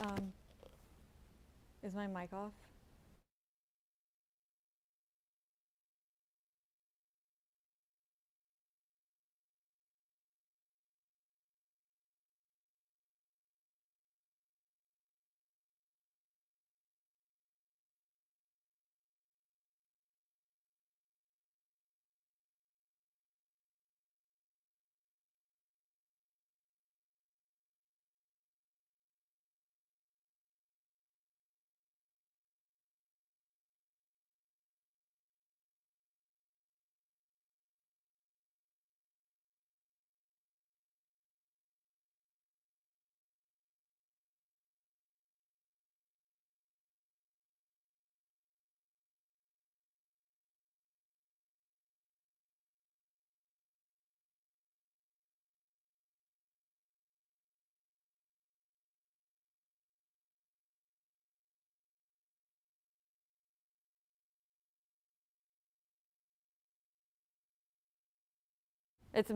Um, is my mic off? It's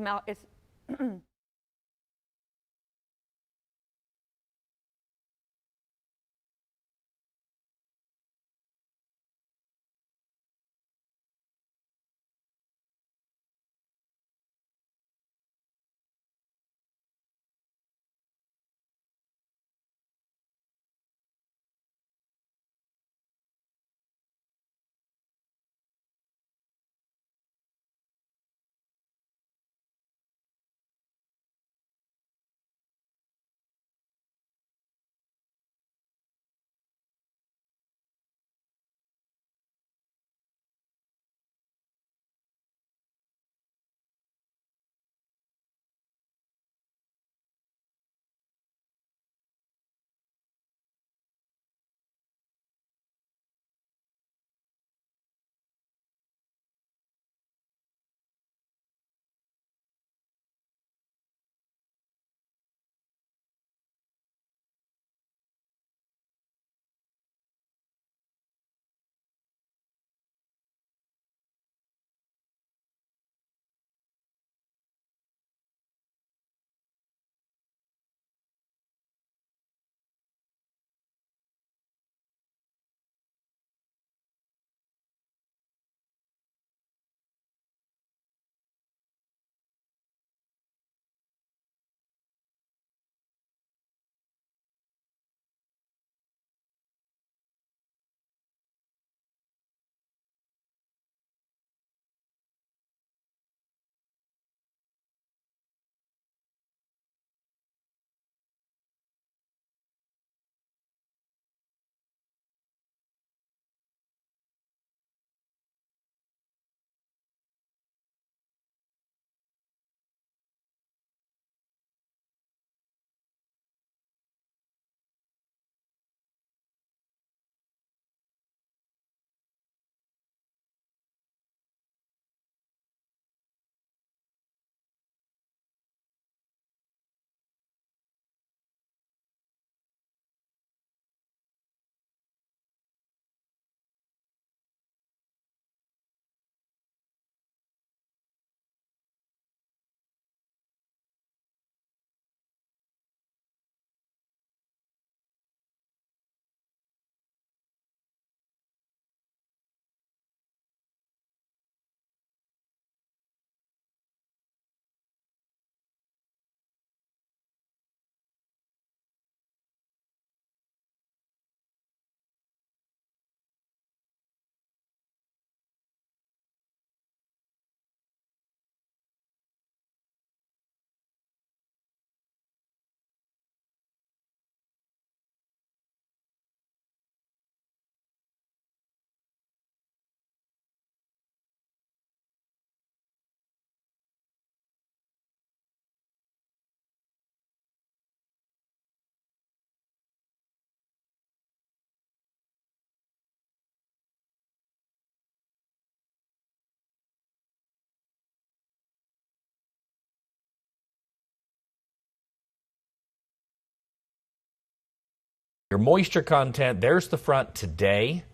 Your moisture content, there's the front today,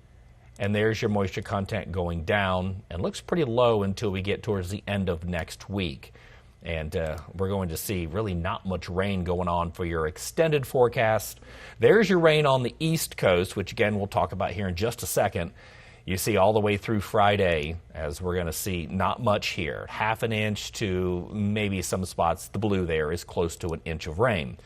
and there's your moisture content going down, and looks pretty low until we get towards the end of next week. And we're going to see really not much rain going on for your extended forecast. There's your rain on the East Coast, which again we'll talk about here in just a second. You see all the way through Friday, as we're going to see not much here. Half an inch to maybe some spots, the blue there is close to an inch of rain.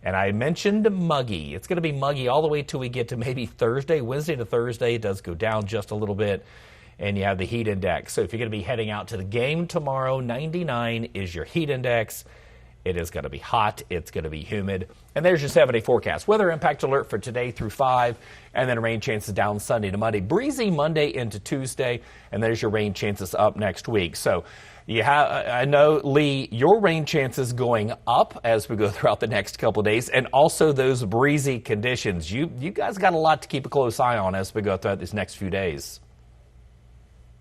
And I mentioned muggy. It's going to be muggy all the way till we get to maybe Thursday. Wednesday to Thursday, it does go down just a little bit. And you have the heat index. So if you're going to be heading out to the game tomorrow, 99 is your heat index. It is going to be hot. It's going to be humid. And there's your 7-day forecast. Weather impact alert for today through 5. And then rain chances down Sunday to Monday. Breezy Monday into Tuesday. And there's your rain chances up next week. So you have, I know, Lee, your rain chances going up as we go throughout the next couple of days. And also those breezy conditions. You guys got a lot to keep a close eye on as we go throughout these next few days.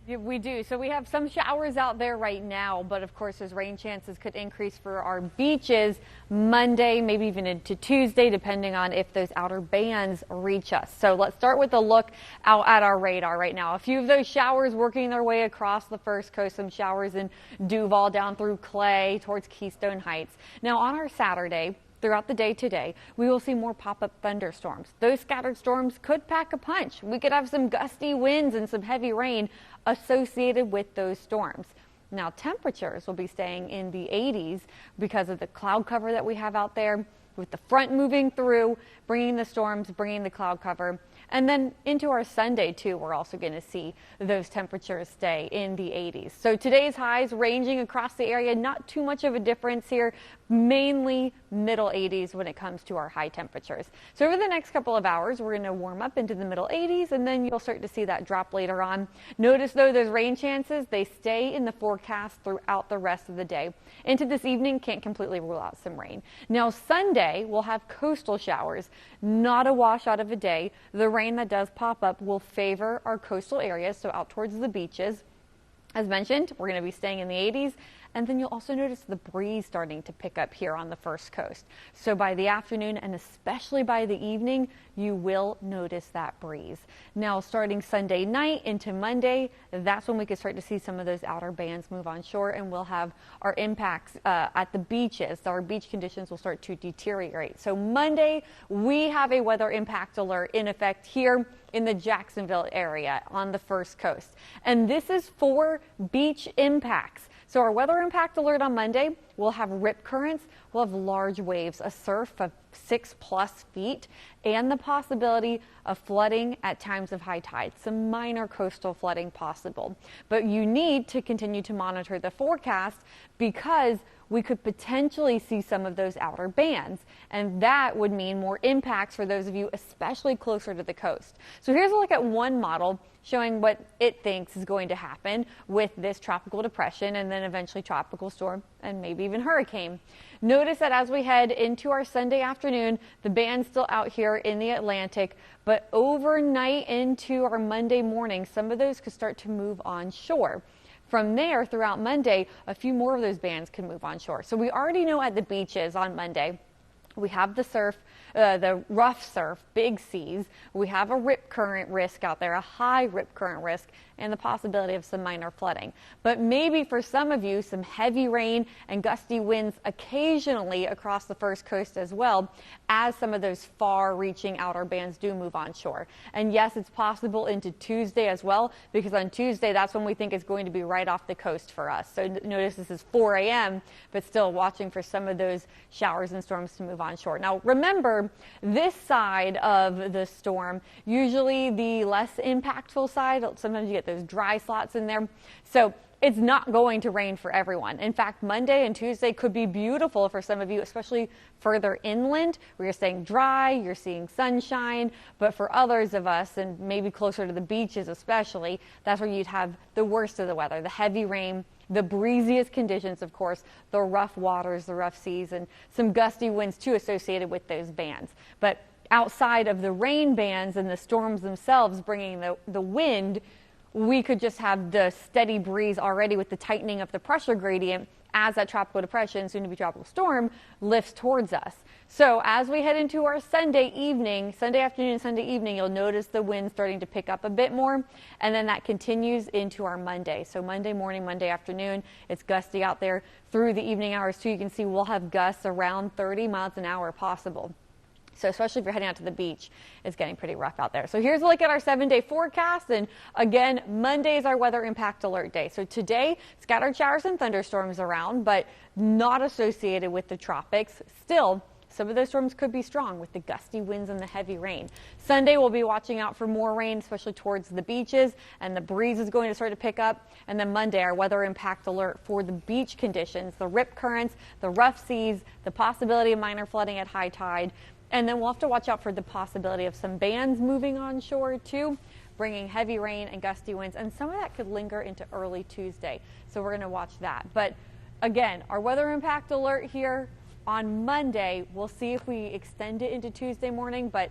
Yeah, we do. So we have some showers out there right now, but of course those rain chances could increase for our beaches Monday, maybe even into Tuesday, depending on if those outer bands reach us. So let's start with a look out at our radar right now. A few of those showers working their way across the First Coast, some showers in Duval down through Clay towards Keystone Heights. Now on our Saturday, throughout the day today, we will see more pop-up thunderstorms. Those scattered storms could pack a punch. We could have some gusty winds and some heavy rain associated with those storms. Now, temperatures will be staying in the 80s because of the cloud cover that we have out there, with the front moving through, bringing the storms, bringing the cloud cover. And then into our Sunday, too, we're also going to see those temperatures stay in the 80s. So today's highs ranging across the area, not too much of a difference here, mainly middle 80s when it comes to our high temperatures. So over the next couple of hours, we're going to warm up into the middle 80s, and then you'll start to see that drop later on. Notice, though, those rain chances, they stay in the forecast throughout the rest of the day. Into this evening, can't completely rule out some rain. Now, Sunday, we'll have coastal showers. Not a washout of a day. The rain that does pop up will favor our coastal areas, so out towards the beaches. As mentioned, we're going to be staying in the 80s. And then you'll also notice the breeze starting to pick up here on the First Coast. So by the afternoon and especially by the evening, you will notice that breeze. Now, starting Sunday night into Monday, that's when we can start to see some of those outer bands move on shore, and we'll have our impacts at the beaches. Our beach conditions will start to deteriorate. So Monday, we have a weather impact alert in effect here in the Jacksonville area on the First Coast. And this is for beach impacts. So our weather impact alert on Monday, we'll have rip currents, we'll have large waves, a surf of 6+ feet, and the possibility of flooding at times of high tide. Some minor coastal flooding possible. But you need to continue to monitor the forecast because we could potentially see some of those outer bands, and that would mean more impacts for those of you especially closer to the coast. So here's a look at one model showing what it thinks is going to happen with this tropical depression and then eventually tropical storm and maybe even hurricane. Notice that as we head into our Sunday afternoon, the band's still out here in the Atlantic, but overnight into our Monday morning, some of those could start to move on shore. From there, throughout Monday, a few more of those bands can move on shore. So we already know at the beaches on Monday, we have the surf, the rough surf, big seas. We have a rip current risk out there, a high rip current risk, and the possibility of some minor flooding. But maybe for some of you, some heavy rain and gusty winds occasionally across the First Coast as well, as some of those far-reaching outer bands do move on shore. And yes, it's possible into Tuesday as well, because on Tuesday, that's when we think it's going to be right off the coast for us. So notice this is 4 a.m., but still watching for some of those showers and storms to move on shore. Now, remember, this side of the storm, usually the less impactful side, sometimes you get those dry slots in there. So it's not going to rain for everyone. In fact, Monday and Tuesday could be beautiful for some of you, especially further inland where you're staying dry, you're seeing sunshine. But for others of us, and maybe closer to the beaches especially, that's where you'd have the worst of the weather, the heavy rain, the breeziest conditions, of course, the rough waters, the rough seas, and some gusty winds too associated with those bands. But outside of the rain bands and the storms themselves bringing the wind, we could just have the steady breeze already with the tightening of the pressure gradient as that tropical depression, soon to be tropical storm, lifts towards us. So as we head into our Sunday afternoon, Sunday evening, you'll notice the wind starting to pick up a bit more, and then that continues into our Monday. So Monday morning, Monday afternoon, it's gusty out there through the evening hours too. You can see we'll have gusts around 30 miles an hour possible. So especially if you're heading out to the beach, it's getting pretty rough out there. So here's a look at our 7-day forecast. And again, Monday is our weather impact alert day. So today, scattered showers and thunderstorms around, but not associated with the tropics. Still, some of those storms could be strong with the gusty winds and the heavy rain. Sunday, we'll be watching out for more rain, especially towards the beaches, and the breeze is going to start to pick up. And then Monday, our weather impact alert for the beach conditions, the rip currents, the rough seas, the possibility of minor flooding at high tide. And then we'll have to watch out for the possibility of some bands moving on shore too, bringing heavy rain and gusty winds, and some of that could linger into early Tuesday. So we're going to watch that. But again, our weather impact alert here on Monday, we'll see if we extend it into Tuesday morning. But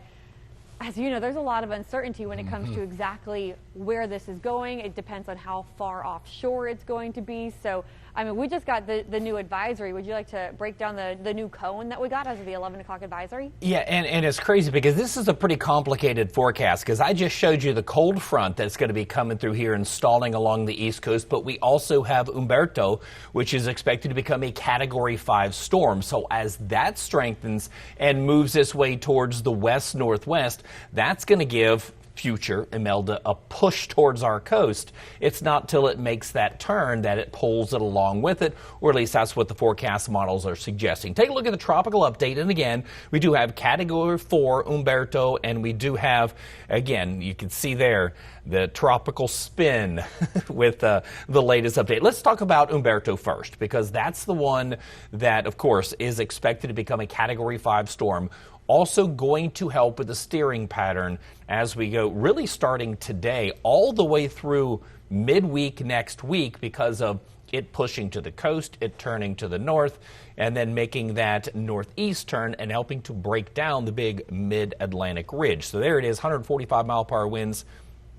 as you know, there's a lot of uncertainty when it comes to exactly where this is going. It depends on how far offshore it's going to be. So, I mean, we just got the new advisory. Would you like to break down the new cone that we got as of the 11 o'clock advisory? Yeah, and it's crazy because this is a pretty complicated forecast because I just showed you the cold front that's going to be coming through here and stalling along the East Coast, but we also have Humberto, which is expected to become a Category 5 storm. So as that strengthens and moves its way towards the west-northwest, that's going to give future Imelda a push towards our coast. It's not till it makes that turn that it pulls it along with it, or at least that's what the forecast models are suggesting. Take a look at the tropical update, and again, we do have Category 4 Humberto, and we do have, again, you can see there, the tropical spin with the latest update. Let's talk about Humberto first, because that's the one that, of course, is expected to become a Category 5 storm. Also going to help with the steering pattern as we go, really starting today all the way through midweek next week because of it pushing to the coast, it turning to the north, and then making that northeast turn and helping to break down the big mid-Atlantic ridge. So there it is, 145 mile per hour winds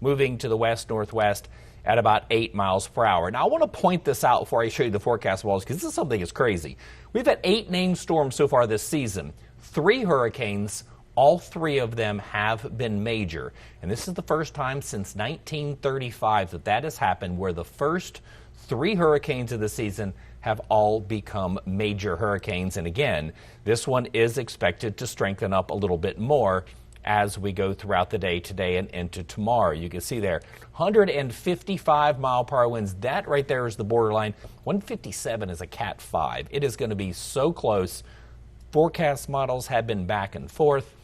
moving to the west-northwest at about 8 miles per hour. Now, I want to point this out before I show you the forecast models because this is something that's crazy. We've had 8 named storms so far this season. 3 hurricanes, all 3 of them have been major. And this is the first time since 1935 that has happened, where the first 3 hurricanes of the season have all become major hurricanes. And again, this one is expected to strengthen up a little bit more as we go throughout the day today and into tomorrow. You can see there, 155 mile per hour winds. That right there is the borderline. 157 is a Cat 5. It is going to be so close. Forecast models have been back and forth.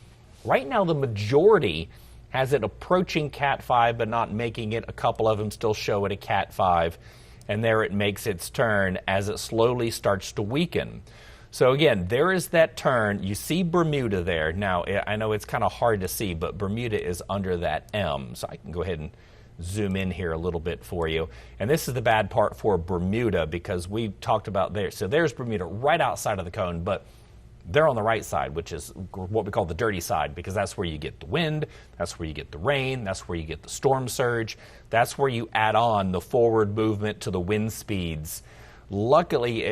Right now, the majority has it approaching Cat 5, but not making it. A couple of them still show it a Cat 5. And there it makes its turn as it slowly starts to weaken. So again, there is that turn. You see Bermuda there. Now, I know it's kind of hard to see, but Bermuda is under that M. So I can go ahead and zoom in here a little bit for you. And this is the bad part for Bermuda because we talked about there. So there's Bermuda right outside of the cone, but they're on the right side, which is what we call the dirty side, because that's where you get the wind, that's where you get the rain, that's where you get the storm surge, that's where you add on the forward movement to the wind speeds. Luckily,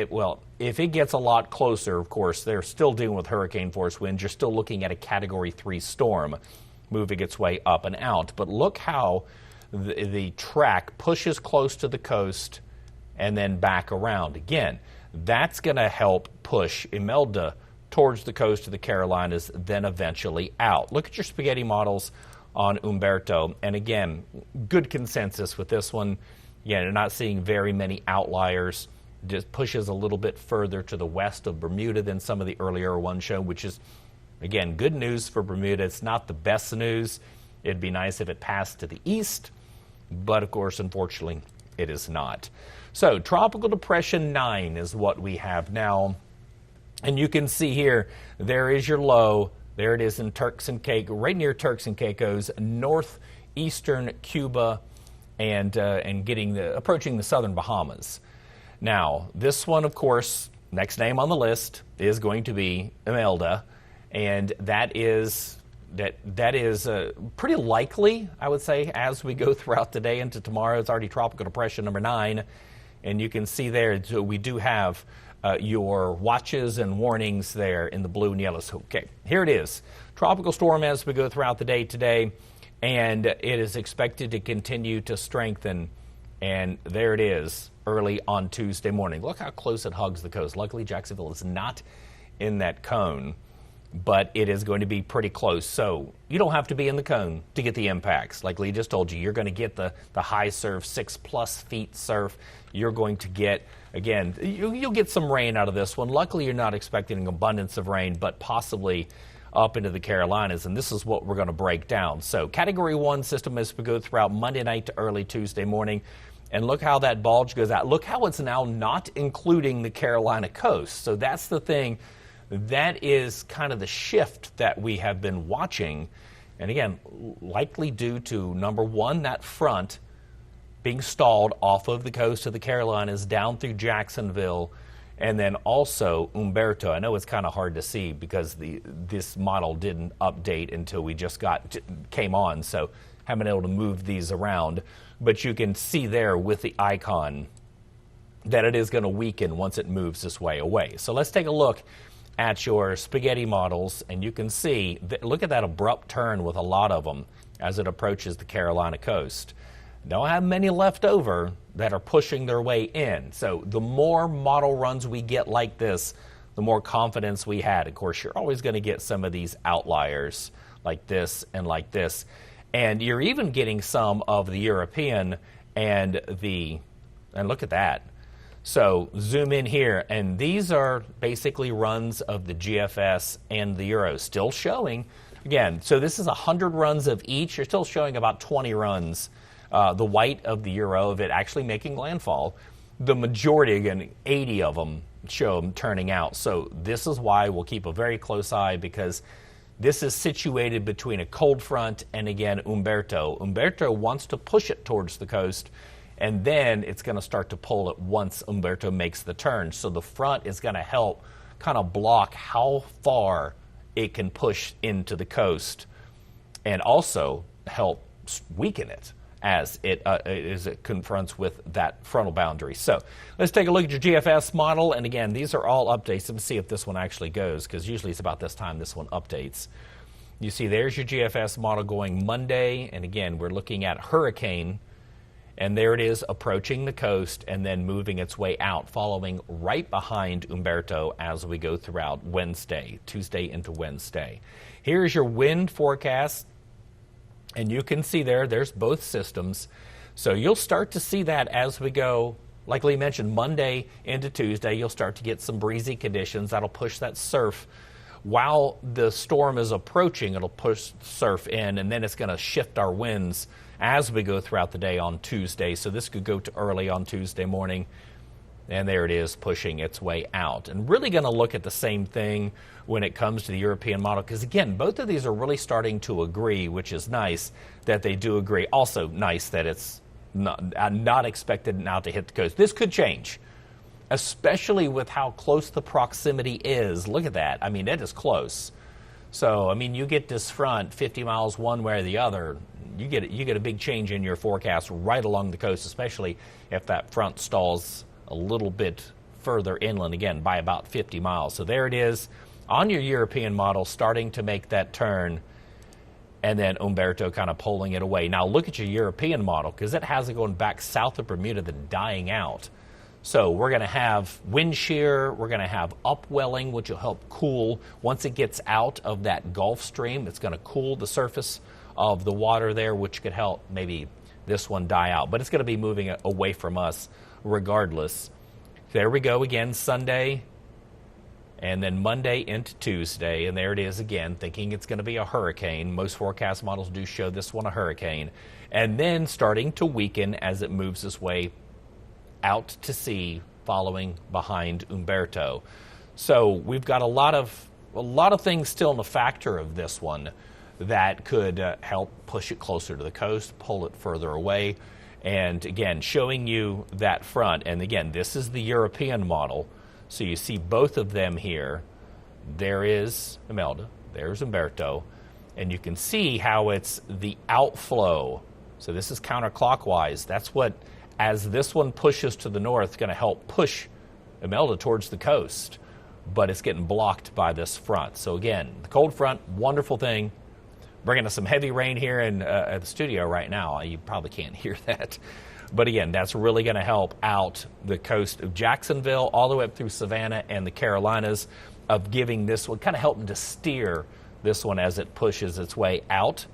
if it gets a lot closer, of course, they're still dealing with hurricane force winds. You're still looking at a Category 3 storm moving its way up and out. But look how the track pushes close to the coast and then back around. Again, that's going to help push Imelda towards the coast of the Carolinas, then eventually out. Look at your spaghetti models on Humberto. And again, good consensus with this one. Again, you're not seeing very many outliers. Just pushes a little bit further to the west of Bermuda than some of the earlier ones show, which is, again, good news for Bermuda. It's not the best news. It'd be nice if it passed to the east, but of course, unfortunately, it is not. So, Tropical Depression 9 is what we have now. And you can see here, there is your low. There it is in Turks and Caicos, right near Turks and Caicos, northeastern Cuba, and approaching the southern Bahamas. Now, this one, of course, next name on the list is going to be Imelda, and that is that is pretty likely, I would say, as we go throughout the day into tomorrow. It's already tropical depression number 9, and you can see there, so we do have your watches and warnings there in the blue and yellow. So, okay, here it is. Tropical storm as we go throughout the day today, and it is expected to continue to strengthen, and there it is early on Tuesday morning. Look how close it hugs the coast. Luckily, Jacksonville is not in that cone, but it is going to be pretty close. So you don't have to be in the cone to get the impacts. Like Lee just told you, you're going to get the high surf, 6+ feet surf. You're going to get, again, you'll get some rain out of this one. Luckily, you're not expecting an abundance of rain, but possibly up into the Carolinas, and this is what we're going to break down. So Category 1 system as we go throughout Monday night to early Tuesday morning. And look how that bulge goes out. Look how it's now not including the Carolina coast. So that's the thing. That is kind of the shift that we have been watching. And again, likely due to, number one, that front being stalled off of the coast of the Carolinas down through Jacksonville, and then also Humberto. I know it's kind of hard to see because this model didn't update until we just came on, so haven't been able to move these around. But you can see there with the icon that it is going to weaken once it moves this way away. So let's take a look at your spaghetti models, and you can see, look at that abrupt turn with a lot of them as it approaches the Carolina coast. Don't have many left over that are pushing their way in. So the more model runs we get like this, the more confidence we had. Of course, you're always going to get some of these outliers like this and like this. And you're even getting some of the European and look at that. So zoom in here, and these are basically runs of the GFS and the Euro, still showing. Again, so this is 100 runs of each. You're still showing about 20 runs, the white of the Euro, of it actually making landfall. The majority, again, 80 of them show them turning out. So this is why we'll keep a very close eye, because this is situated between a cold front and, again, Humberto. Humberto wants to push it towards the coast, and then it's going to start to pull it once Humberto makes the turn. So the front is going to help kind of block how far it can push into the coast, and also help weaken it as it confronts with that frontal boundary. So let's take a look at your GFS model. And again, these are all updates. Let's see if this one actually goes, because usually it's about this time this one updates. You see there's your GFS model going Monday. And again, we're looking at hurricane. And there it is approaching the coast and then moving its way out, following right behind Humberto as we go throughout Wednesday, Tuesday into Wednesday. Here's your wind forecast. And you can see there's both systems. So you'll start to see that as we go, like Lee mentioned, Monday into Tuesday, you'll start to get some breezy conditions. That'll push that surf. While the storm is approaching, it'll push surf in, and then it's going to shift our winds as we go throughout the day on Tuesday. So this could go to early on Tuesday morning. And there it is pushing its way out. And really going to look at the same thing when it comes to the European model, because again, both of these are really starting to agree, which is nice that they do agree. Also nice that it's not expected now to hit the coast. This could change, especially with how close the proximity is. Look at that. I mean, it is close. So, I mean, you get this front 50 miles one way or the other, you get a big change in your forecast right along the coast, especially if that front stalls a little bit further inland, again, by about 50 miles. So there it is on your European model, starting to make that turn, and then Humberto kind of pulling it away. Now look at your European model, because it has it going back south of Bermuda, then dying out. So we're going to have wind shear, we're going to have upwelling, which will help cool. Once it gets out of that Gulf Stream, it's going to cool the surface of the water there, which could help maybe this one die out. But it's going to be moving away from us regardless. There we go again, Sunday, and then Monday into Tuesday, and there it is again, thinking it's going to be a hurricane. Most forecast models do show this one a hurricane. And then starting to weaken as it moves its way out to sea, following behind Humberto. So we've got a lot of things still in the factor of this one that could help push it closer to the coast, pull it further away. And again, showing you that front. And again, this is the European model. So you see both of them here. There is Imelda, there's Humberto. And you can see how it's the outflow. So this is counterclockwise. That's what, as this one pushes to the north, going to help push Imelda towards the coast. But it's getting blocked by this front. So again, the cold front, wonderful thing. Bringing us some heavy rain here at the studio right now. You probably can't hear that. But again, that's really going to help out the coast of Jacksonville all the way up through Savannah and the Carolinas, of giving this one, kind of helping to steer this one as it pushes its way out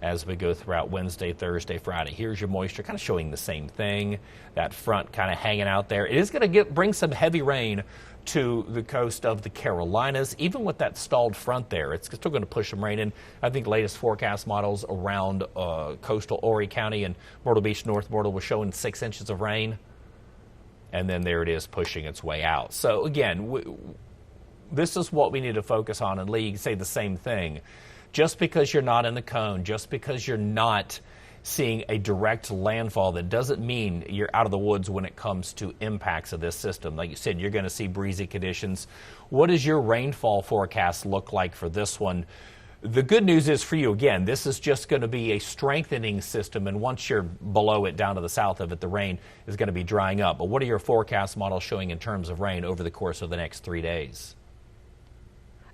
as we go throughout Wednesday, Thursday, Friday. Here's your moisture, kind of showing the same thing. That front kind of hanging out there. It is going to bring some heavy rain to the coast of the Carolinas. Even with that stalled front there, it's still going to push some rain in. I think latest forecast models around coastal Horry County and Myrtle Beach, North Myrtle, were showing 6 inches of rain. And then there it is pushing its way out. So again, this is what we need to focus on. And Lee, you can say the same thing. Just because you're not in the cone, just because you're not seeing a direct landfall, that doesn't mean you're out of the woods when it comes to impacts of this system. Like you said, you're going to see breezy conditions. What does your rainfall forecast look like for this one? The good news is for you, again, this is just going to be a strengthening system, and once you're below it, down to the south of it, the rain is going to be drying up. But what are your forecast models showing in terms of rain over the course of the next 3 days?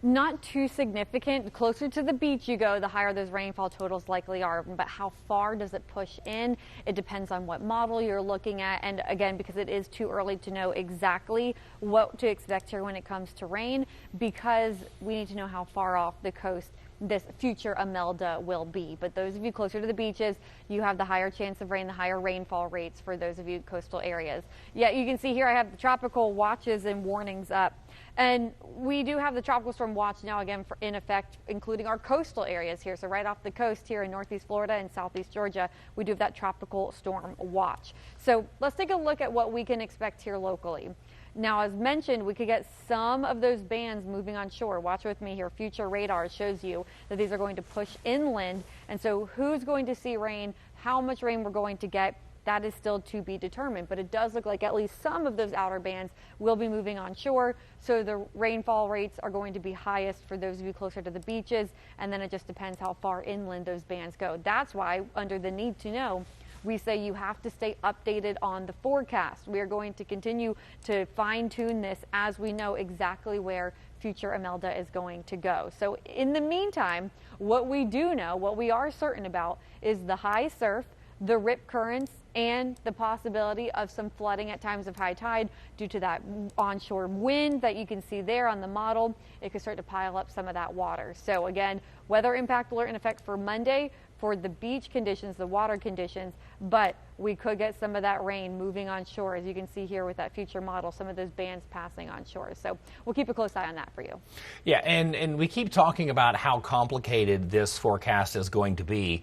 Not too significant. The closer to the beach you go, the higher those rainfall totals likely are. But how far does it push in? It depends on what model you're looking at. And again, because it is too early to know exactly what to expect here when it comes to rain, because we need to know how far off the coast this future Imelda will be. But those of you closer to the beaches, you have the higher chance of rain, the higher rainfall rates for those of you coastal areas. Yeah, you can see here I have the tropical watches and warnings up. And we do have the tropical storm watch now again in effect, including our coastal areas here. So right off the coast here in northeast Florida and southeast Georgia, we do have that tropical storm watch. So let's take a look at what we can expect here locally. Now, as mentioned, we could get some of those bands moving on shore. Watch with me here. Future radar shows you that these are going to push inland. And so who's going to see rain, how much rain we're going to get, that is still to be determined. But it does look like at least some of those outer bands will be moving on shore. So the rainfall rates are going to be highest for those of you closer to the beaches. And then it just depends how far inland those bands go. That's why, under the need to know, we say you have to stay updated on the forecast. We are going to continue to fine-tune this as we know exactly where future Imelda is going to go. So in the meantime, what we do know, what we are certain about, is the high surf, the rip currents, and the possibility of some flooding at times of high tide due to that onshore wind that you can see there on the model. It could start to pile up some of that water. So again, weather impact alert in effect for Monday for the beach conditions, the water conditions, but we could get some of that rain moving on shore, as you can see here with that future model, some of those bands passing on shore. So we'll keep a close eye on that for you. Yeah, and we keep talking about how complicated this forecast is going to be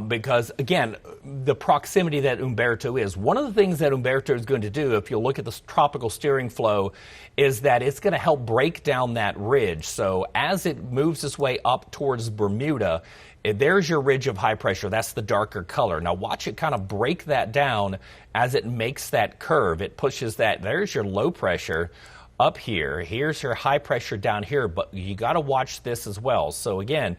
because, again, the proximity that Humberto is. One of the things that Humberto is going to do, if you look at the tropical steering flow, is that it's going to help break down that ridge. So as it moves its way up towards Bermuda, there's your ridge of high pressure. That's the darker color. Now watch it kind of break that down as it makes that curve. It pushes that. There's your low pressure up here. Here's your high pressure down here. But you got to watch this as well. So again,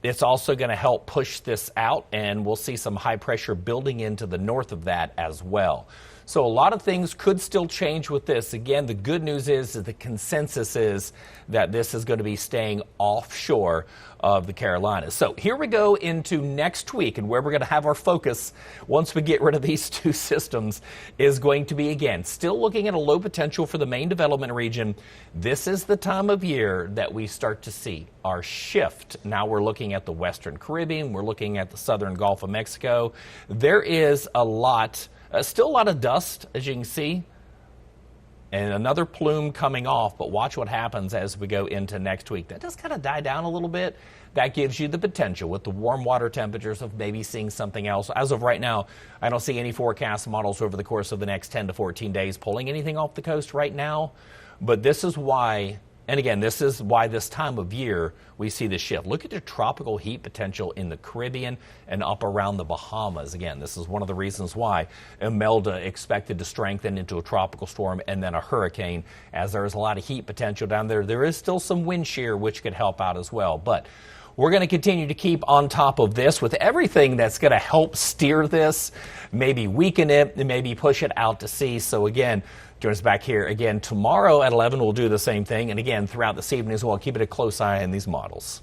it's also going to help push this out, and we'll see some high pressure building into the north of that as well. So a lot of things could still change with this. Again, the good news is that the consensus is that this is going to be staying offshore of the Carolinas. So here we go into next week, and where we're going to have our focus once we get rid of these two systems is going to be, again, still looking at a low potential for the main development region. This is the time of year that we start to see our shift. Now we're looking at the Western Caribbean. We're looking at the Southern Gulf of Mexico. There is a lot still a lot of dust, as you can see, and another plume coming off, but watch what happens as we go into next week. That does kind of die down a little bit. That gives you the potential with the warm water temperatures of maybe seeing something else. As of right now, I don't see any forecast models over the course of the next 10 to 14 days pulling anything off the coast right now, but this is why. And again, this is why this time of year we see this shift. Look at the tropical heat potential in the Caribbean and up around the Bahamas. Again, this is one of the reasons why Imelda expected to strengthen into a tropical storm and then a hurricane, as there is a lot of heat potential down there. There is still some wind shear which could help out as well. But we're going to continue to keep on top of this with everything that's going to help steer this, maybe weaken it, and maybe push it out to sea. So again, join us back here again tomorrow at 11. We'll do the same thing. And again, throughout this evening as well, keep it a close eye on these models.